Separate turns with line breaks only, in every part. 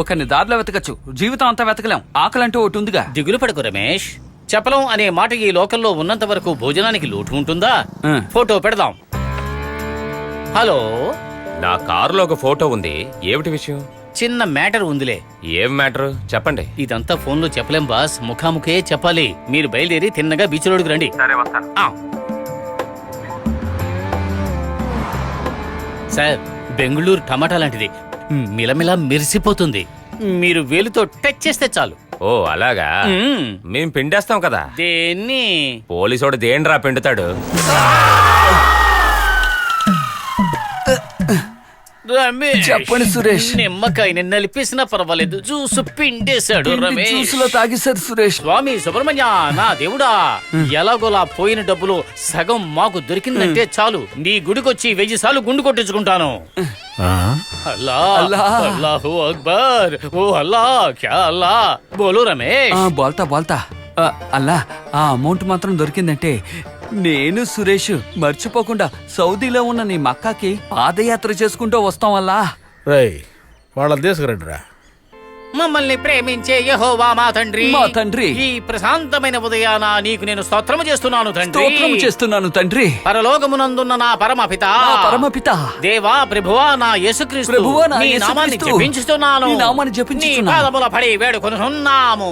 ఒకరిని దారిలో వెతకచ్చు, జీవితం అంతా వెతకలేం. ఆకలంటూ ఒకటి ఉందిగా.
దిగులు పడకు రమేష్. చెప్పలం అనే మాట ఈ లోకంలో ఉన్నంత వరకు భోజనానికి లోటు ఉంటుందా? ఫోటో పెడదాం. హలో,
నా కారులో ఒక ఫోటో ఉంది. ఏమిటి విషయం?
చిన్న మ్యాటర్ ఉందిలే.
ఏం మ్యాటర్ చెప్పండి.
ఇదంతా ఫోన్లో చెప్పలేం బాస్, ముఖాముఖే చెప్పాలి. మీరు బయలుదేరి తిన్నగా బీచ్ రోడ్డుకు రండి. సార్, బెంగళూరు టమాటా లాంటిది, మిలమిలా మెరిసిపోతుంది. మీరు వేలుతో టచ్ చేస్తే చాలు.
ఓ అలాగా. మేం పిండేస్తాం కదా.
దేన్ని?
పోలీసోడు దేండ్రా పిండుతాడు.
రమేష్,
చెప్పండి సురేష్.
నిమ్మకాయని నలిపేసినా పర్వాలేదు, జ్యూస్ పిండేశాడు రమేష్.
జ్యూసులో తాగేశారు సురేష్.
స్వామి సుబ్రహ్మణ్య, నా దేవుడా, ఎలాగోలా పోయిన డబ్బులు సగం మాకు దొరికిందంటే చాలు, నీ గుడికొచ్చి 1000 సార్లు గుండు కొట్టించుకుంటాను. అల్లా అల్లాహు అక్బర్. ఓ అల్లా, క్యా అల్లా బోలు రమేష్.
బోల్తా అల్లా, ఆ అమౌంట్ మాత్రం దొరికిందంటే నేను సురేష్ మర్చిపోకుండా సౌదీలో ఉన్న నీ మక్కాకి పాదయాత్ర చేసుకుంటూ వస్తాం వల్ల.
రేయ్, వాళ్ళని తీసుకురండిరా.
మమ్మల్ని ప్రేమించే యెహోవా మా తండ్రి, ఈ ప్రశాంతమైన ఉదయాన నీకు నేను స్తోత్రము చేస్తున్నాను
తండ్రి.
పరలోకమునందున్న నా పరమపిత దేవా ప్రభువా నా యేసుక్రీస్తు, నీ నామాన్ని జపించుచున్నాను. నీ పాదముల పడి వేడుకొనుచున్నాము.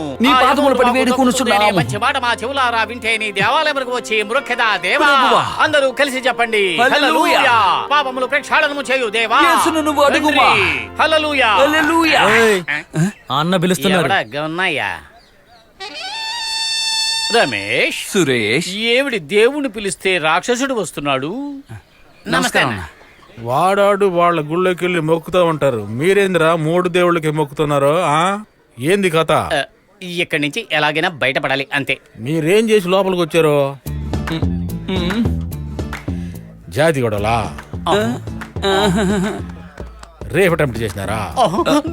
మంచి మాట మా చెవులారా వింటే నీ దేవాలయమునకు వచ్చి మృఖ్యదా దేవా. అందరూ కలిసి చెప్పండి హల్లెలూయా. పాపములు ప్రక్షాళనము చేయు దేవా. హల్లెలూయా.
అన్న పిలుస్తున్నారు.
రమేష్,
సురేష్,
ఏమిటి దేవుణ్ణి పిలిస్తే రాక్షసుడు వస్తున్నాడు?
నమస్కారం.
వాడాడు వాళ్ళ గుళ్ళోకి వెళ్ళి మొక్కుతూ ఉంటారు. మీరేందిరా 3 దేవుళ్ళకి మొక్కుతున్నారు? ఏంది కథ?
ఇక్కడి నుంచి ఎలాగైనా బయటపడాలి అంతే.
మీరేం చేసి లోపలికి వచ్చారు? జాతి గొడవలా? రేపు అటెంప్ట్ చేసినారా?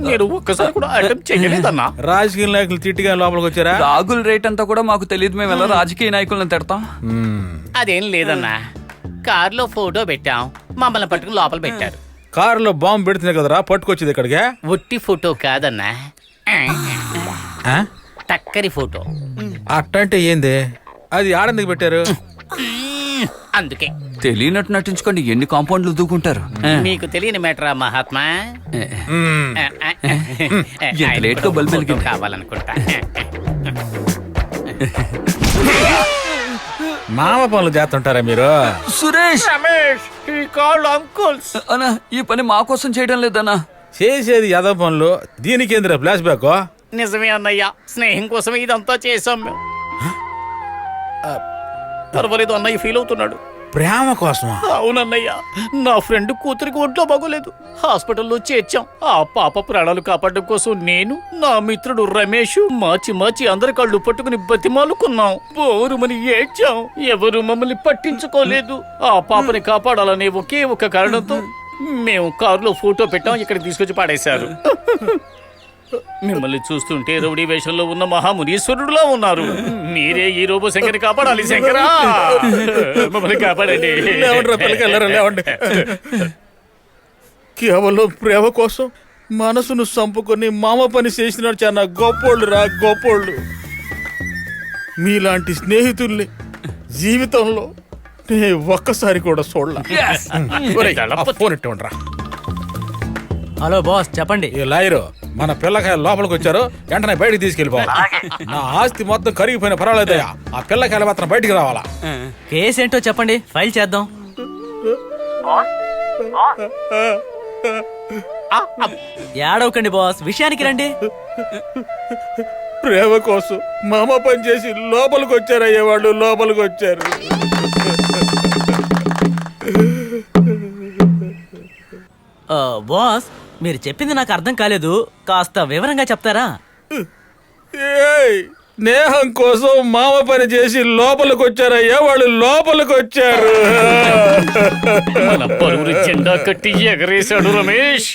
నేను ఒక్కసారి కూడా అటెంప్ట్ చేయలేదన్నా.
రాజకీయ నాయకులు తిట్టిగా లోపలికి వచ్చారా?
రాగుల రేట్ అంతా కూడా మాకు తెలియదు, మేము ఎలా రాజకీయ నాయకులను తిడతాం?
అదేం లేదన్నా, కారులో ఫోటో పెట్టాం, మమ్మల్ని పట్టుకుని లోపల పెట్టారు.
కారులో బాంబు పెడుతుంది కదరా పట్టుకొచ్చింది ఇక్కడికి?
ఒట్టి ఫోటో కాదన్నా, టక్కరి ఫోటో.
అట్టంటే ఏంది? అది ఆడందుకు పెట్టారు?
అందుకే
తెలియనట్టు నటించుకోండి, ఎన్ని కాంపౌండ్లు దూకుంటారు.
మీకు తెలియని మ్యాటరా మహాత్మా?
లేట్ గా బల్బ్ వెలిగింది.
కావాలనుకుంటా.
మామ పనులు చేస్తుంటారా మీరు?
సురేష్,
ఈ కాళ్ళు అంకుల్స్
అన్నా, ఈ పని మా కోసం చేయడం లేదన్నా.
చేసేది యదవ పనులు, దీనికి ఏందిరా ఫ్లాష్ బ్యాక్?
నిజమే అన్నయ్య, స్నేహం కోసమే ఇదంతా చేసాం మేము. పర్వాలేదు అన్నయ్య ఫీల్ అవుతున్నాడు.
ప్రేమ కోసం?
అవునన్నయ్య, నా ఫ్రెండ్ కూతురికి ఒంట్లో బాగోలేదు, హాస్పిటల్లో చేర్చాం. ఆ పాప ప్రాణాలు కాపాడడం కోసం నేను, నా మిత్రుడు రమేష్ మార్చి అందరి కళ్ళు పట్టుకుని బతిమాలుకున్నాం. బోరుమని ఏడ్చాం, ఎవరు మమ్మల్ని పట్టించుకోలేదు. ఆ పాపని కాపాడాలనే ఒకే ఒక కారణంతో మేము కారులో ఫోటో పెట్టాం, ఇక్కడ తీసుకొచ్చి పాడేశారు. మిమ్మల్ని చూస్తుంటే రౌడీ వేషంలో ఉన్న మహామునీశ్వరుడులా ఉన్నారు. మీరే ఈ రోబో శంకర్ని కాపాడాలి. శంకరా, మమ్మల్ని కాపాడండి.
కేవలం ప్రేమ కోసం మనసును చంపుకొని మామ పని చేసినాడు. చాలా గొప్పోళ్ళు రా, గొప్పోళ్ళు. మీలాంటి స్నేహితుల్ని జీవితంలో ఒక్కసారి కూడా చూడలా. ఫోన్ ఇట్టుండ్రా.
హలో బాస్, చెప్పండి.
ఈ లాయరు మన పిల్లకాయ లోపలికి వచ్చారు, వెంటనే బయటికి తీసుకెళ్ళిపోవాలి. నా ఆస్తి మొత్తం కరిగిపోయిన పర్వాలేదయ్యా, ఆ పిల్లకాయలు మాత్రం బయటికి రావాలా.
కేసు ఏంటో చెప్పండి, ఫైల్ చేద్దాం. ఏడవకండి బాస్, విషయానికి రండి.
ప్రేమ కోసం మామ పని చేసి లోపలికి వచ్చారయ్యే వాళ్ళు, లోపలికి వచ్చారు.
బాస్, మీరు చెప్పింది నాకు అర్థం కాలేదు, కాస్త వివరంగా చెప్తారా?
స్నేహం కోసం మామ పని చేసి లోపలికి వచ్చారయ్యా వాళ్ళు, లోపలికి వచ్చారు.
మన పరువురు జెండా కట్టి ఎగరేశాడు రమేష్.